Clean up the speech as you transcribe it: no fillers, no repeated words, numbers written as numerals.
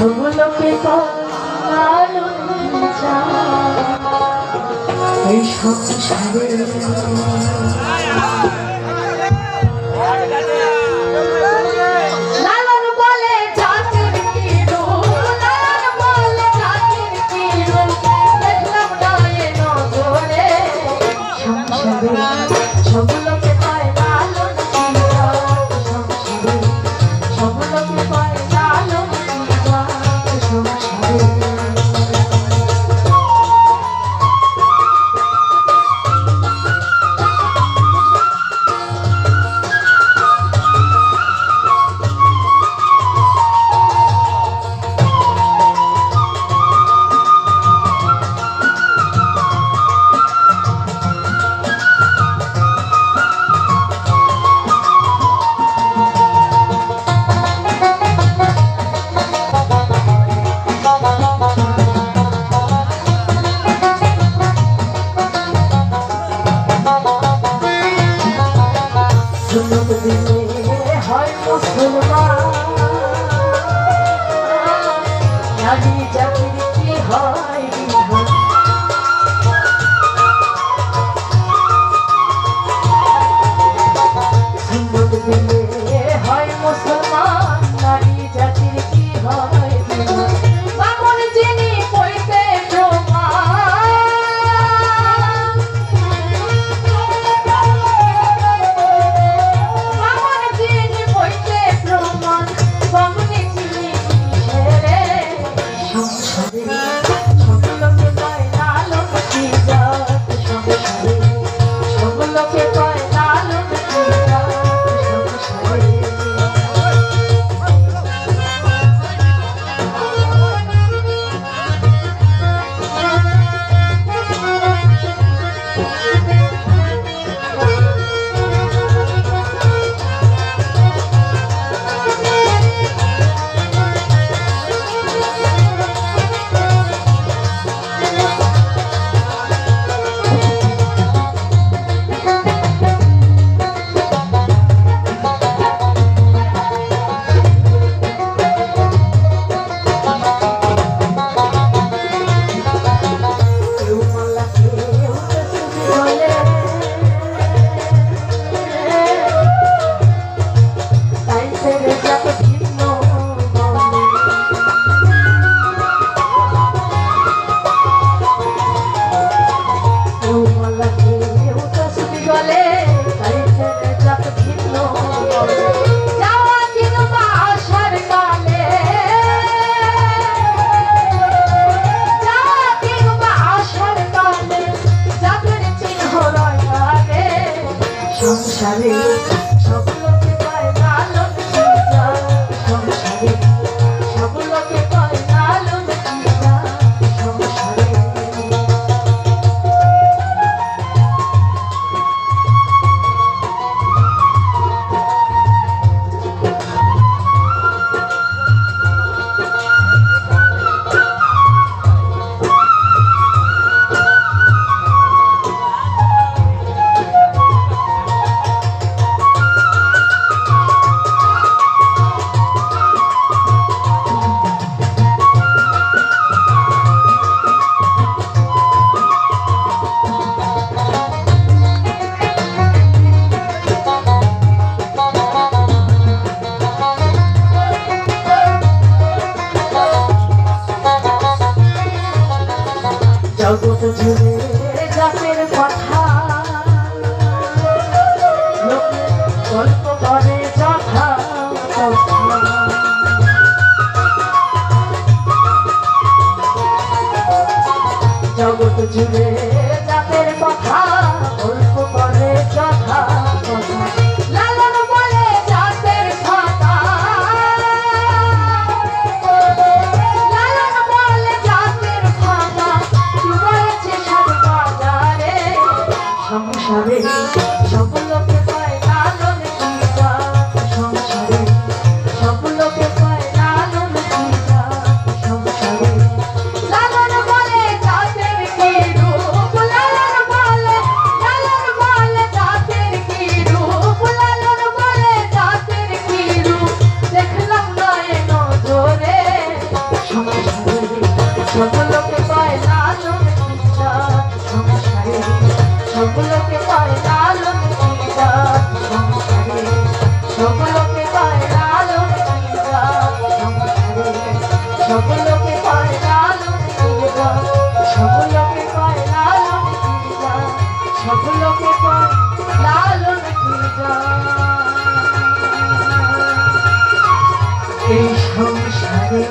সবলোকে এই সংসারে হয় মুসলমান নারী জাতির কি হয় সুন্নত দিলে হয় মুসলমান নারী জাতির কি হয় বামন যিনি পড়িতে সংসারে সব লোকে পায় লালন সংসারে সব লোকে পায় লালন সংসারে জগৎ জুড়ে জাতের কথা লোকে গল্প করে যথা জগৎ জুড়ে জাতের কথা গল্প করে যথা কথা লালন বলে জাতের কথা লালন বলে জাতের কথা সব লোকে কয় লালন পিতা সংসারে, সব লোকে কয় লালন পিতা সংসারে, সব লোকে কয় লালন পিতা সংসারে, সব লোকে কয় লালন পিতা, সব লোকে কয় লালন পিতা, সব লোকে কয় লালন পিতা। এই সংসারে